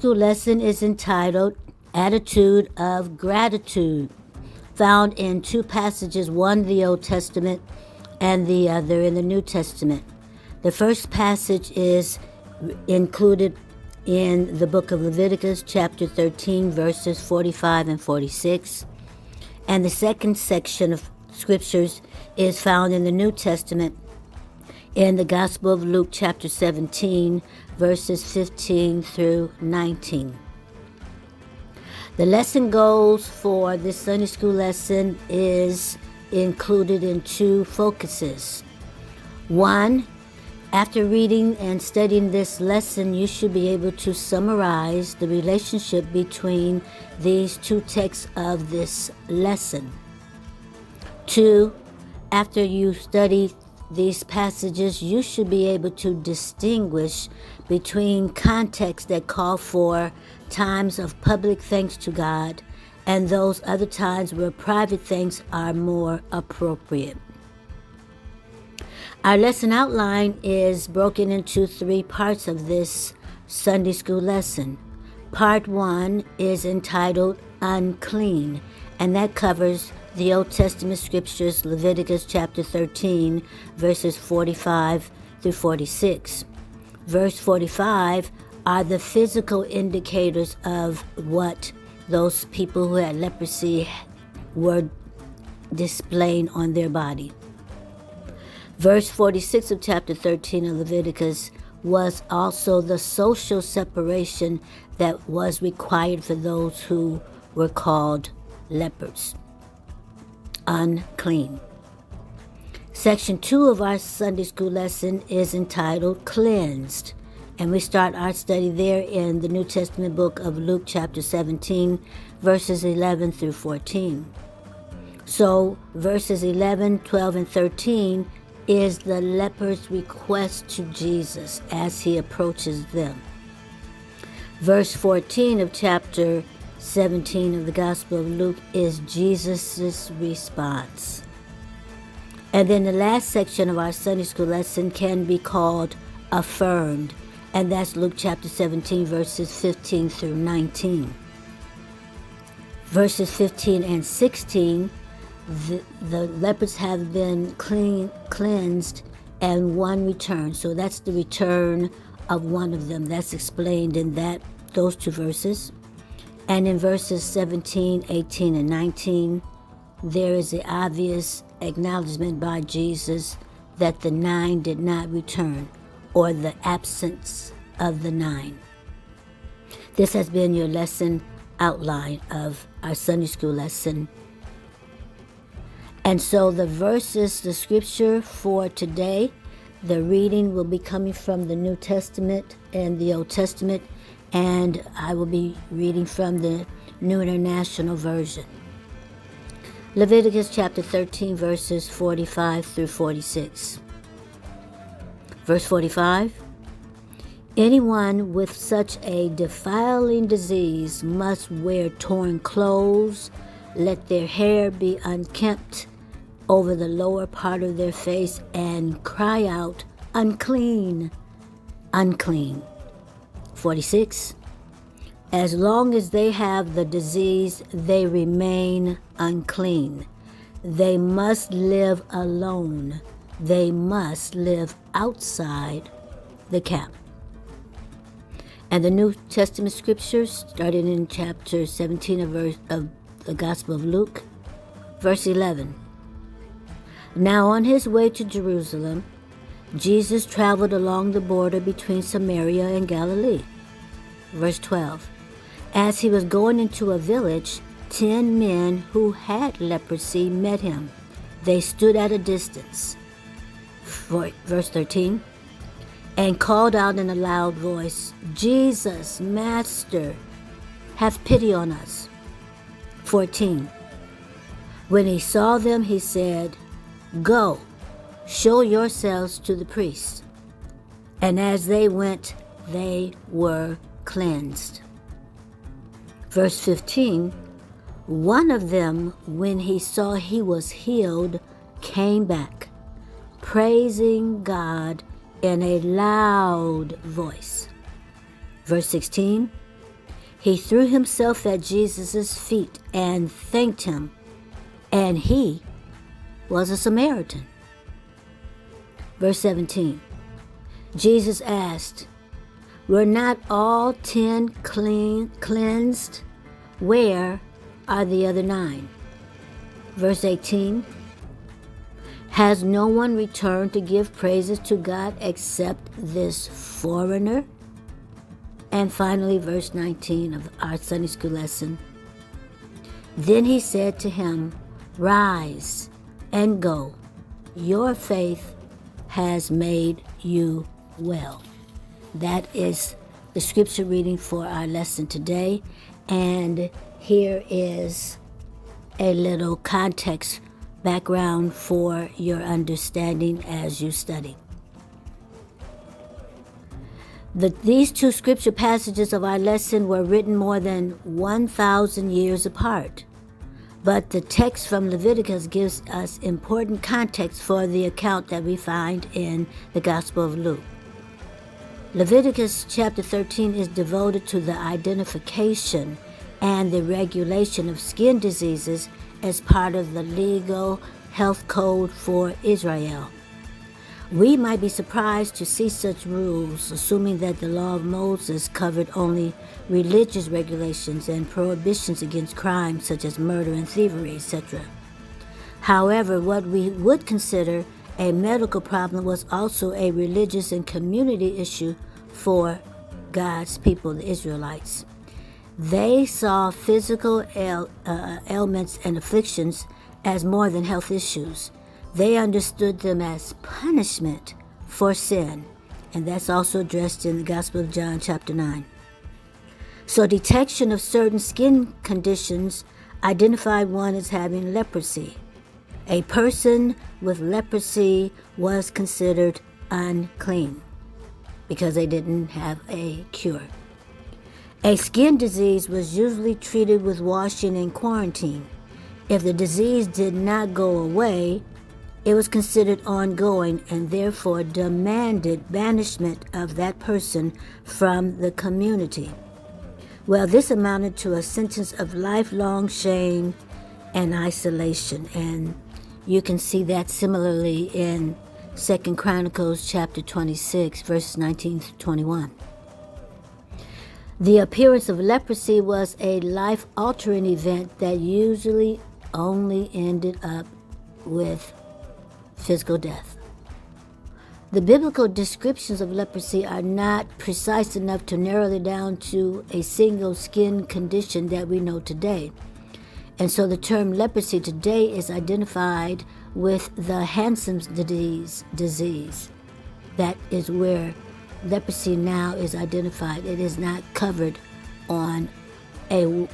School lesson is entitled Attitude of Gratitude, found in two passages, one in the Old Testament and the other in the New Testament. The first passage is included in the book of Leviticus, chapter 13, verses 45 and 46. And the second section of scriptures is found in the New Testament in the Gospel of Luke, chapter 17, verses 15 through 19. The lesson goals for this Sunday school lesson is included in two focuses. One, after reading and studying this lesson, you should be able to summarize the relationship between these two texts of this lesson. Two, after you study these passages, you should be able to distinguish between contexts that call for times of public thanks to God and those other times where private thanks are more appropriate. Our lesson outline is broken into three parts of this Sunday school lesson. Part 1 is entitled Unclean, and that covers the Old Testament scriptures, Leviticus chapter 13, verses 45 through 46. Verse 45 are the physical indicators of what those people who had leprosy were displaying on their body. Verse 46 of chapter 13 of Leviticus was also the social separation that was required for those who were called lepers. Unclean. Section 2 of our Sunday school lesson is entitled Cleansed, and we start our study there in the New Testament book of Luke chapter 17, verses 11 through 14. So verses 11, 12, and 13 is the leper's request to Jesus as he approaches them. Verse 14 of chapter 17 of the Gospel of Luke is Jesus' response. And then the last section of our Sunday school lesson can be called Affirmed, and that's Luke chapter 17, verses 15 through 19. Verses 15 and 16, the lepers have been cleansed and one return. So that's the return of one of them. That's explained in those two verses. And in verses 17, 18, and 19, there is the obvious acknowledgement by Jesus that the 9 did not return, or the absence of the 9. This has been your lesson outline of our Sunday school lesson. And so the verses, the scripture for today, the reading will be coming from the New Testament and the Old Testament, and I will be reading from the New International Version. Leviticus chapter 13, verses 45 through 46. Verse 45, anyone with such a defiling disease must wear torn clothes, let their hair be unkempt over the lower part of their face, and cry out, unclean, unclean. 46, as long as they have the disease, they remain unclean. They must live alone. They must live outside the camp. And the New Testament scriptures, starting in chapter 17 of the Gospel of Luke, verse 11. Now on his way to Jerusalem, Jesus traveled along the border between Samaria and Galilee. Verse 12. As he was going into a village, 10 men who had leprosy met him. They stood at a distance. Verse 13. And called out in a loud voice, Jesus, Master, have pity on us. 14. When he saw them, he said, go, show yourselves to the priests. And as they went, they were cleansed. Verse 15, one of them, when he saw he was healed, came back, praising God in a loud voice. Verse 16, He threw himself at Jesus' feet and thanked him, and he was a Samaritan. Verse 17, Jesus asked, "Were not all 10 cleansed? Where are the other 9? Verse 18, has no one returned to give praises to God except this foreigner? And finally, verse 19 of our Sunday school lesson. Then he said to him, "Rise and go. Your faith has made you well." That is the scripture reading for our lesson today. And here is a little context background for your understanding as you study. These two scripture passages of our lesson were written more than 1,000 years apart. But the text from Leviticus gives us important context for the account that we find in the Gospel of Luke. Leviticus chapter 13 is devoted to the identification and the regulation of skin diseases as part of the legal health code for Israel. We might be surprised to see such rules, assuming that the law of Moses covered only religious regulations and prohibitions against crimes such as murder and thievery, etc. However, what we would consider a medical problem was also a religious and community issue for God's people, the Israelites. They saw physical ailments and afflictions as more than health issues. They understood them as punishment for sin, and that's also addressed in the Gospel of John chapter 9. So detection of certain skin conditions identified one as having leprosy. A person with leprosy was considered unclean because they didn't have a cure. A skin disease was usually treated with washing and quarantine. If the disease did not go away, it was considered ongoing and therefore demanded banishment of that person from the community. Well, this amounted to a sentence of lifelong shame and isolation, and you can see that similarly in 2 Chronicles chapter 26, verses 19 through 21. The appearance of leprosy was a life-altering event that usually only ended up with physical death. The biblical descriptions of leprosy are not precise enough to narrow it down to a single skin condition that we know today. And so the term leprosy today is identified with the Hansen's disease. That is where leprosy now is identified. It is not covered on a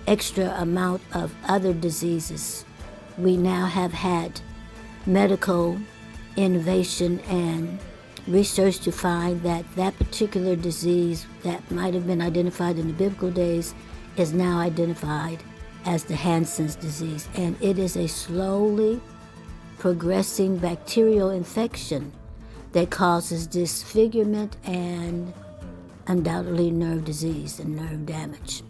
extra amount of other diseases. We now have had medical innovation and research to find that that particular disease that might have been identified in the biblical days is now identified as the Hansen's disease, and it is a slowly progressing bacterial infection that causes disfigurement and undoubtedly nerve disease and nerve damage.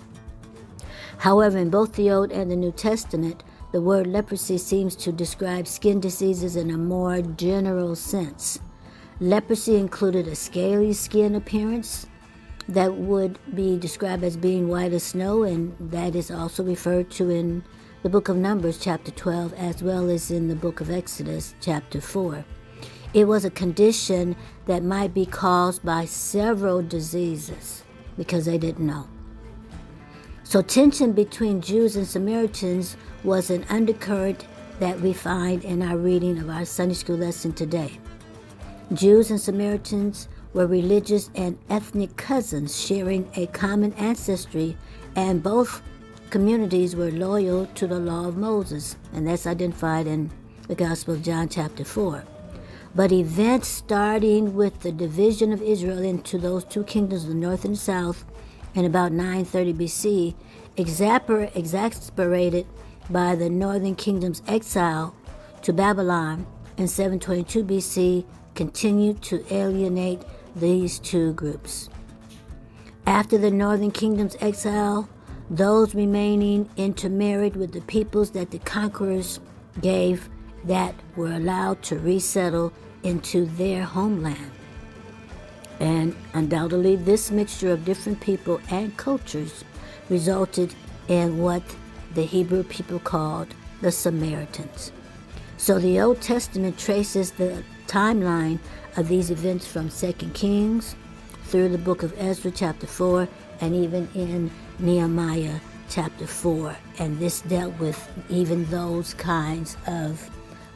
However, in both the Old and the New Testament, the word leprosy seems to describe skin diseases in a more general sense. Leprosy included a scaly skin appearance that would be described as being white as snow, and that is also referred to in the book of Numbers chapter 12 as well as in the book of Exodus chapter 4. It was a condition that might be caused by several diseases because they didn't know. So tension between Jews and Samaritans was an undercurrent that we find in our reading of our Sunday school lesson today. Jews and Samaritans were religious and ethnic cousins sharing a common ancestry, and both communities were loyal to the law of Moses, and that's identified in the Gospel of John chapter 4. But events starting with the division of Israel into those two kingdoms, the north and the south, in about 930 BC, exasperated by the northern kingdom's exile to Babylon in 722 BC, continued to alienate these two groups. After the northern kingdom's exile, those remaining intermarried with the peoples that the conquerors gave that were allowed to resettle into their homeland. And undoubtedly, this mixture of different people and cultures resulted in what the Hebrew people called the Samaritans. So the Old Testament traces the timeline of these events from 2 Kings through the book of Ezra chapter 4 and even in Nehemiah chapter 4. And this dealt with even those kinds of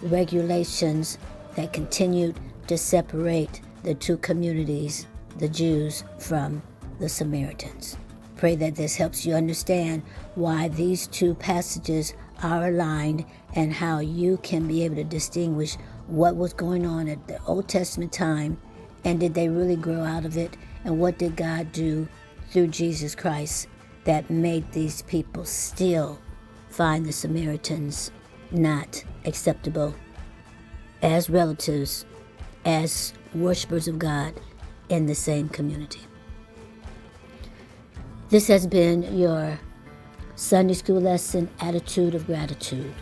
regulations that continued to separate the two communities, the Jews from the Samaritans. Pray that this helps you understand why these two passages are aligned and how you can be able to distinguish what was going on at the Old Testament time and did they really grow out of it, and what did God do through Jesus Christ that made these people still find the Samaritans not acceptable as relatives, as worshipers of God in the same community. This has been your Sunday School lesson, Attitude of Gratitude.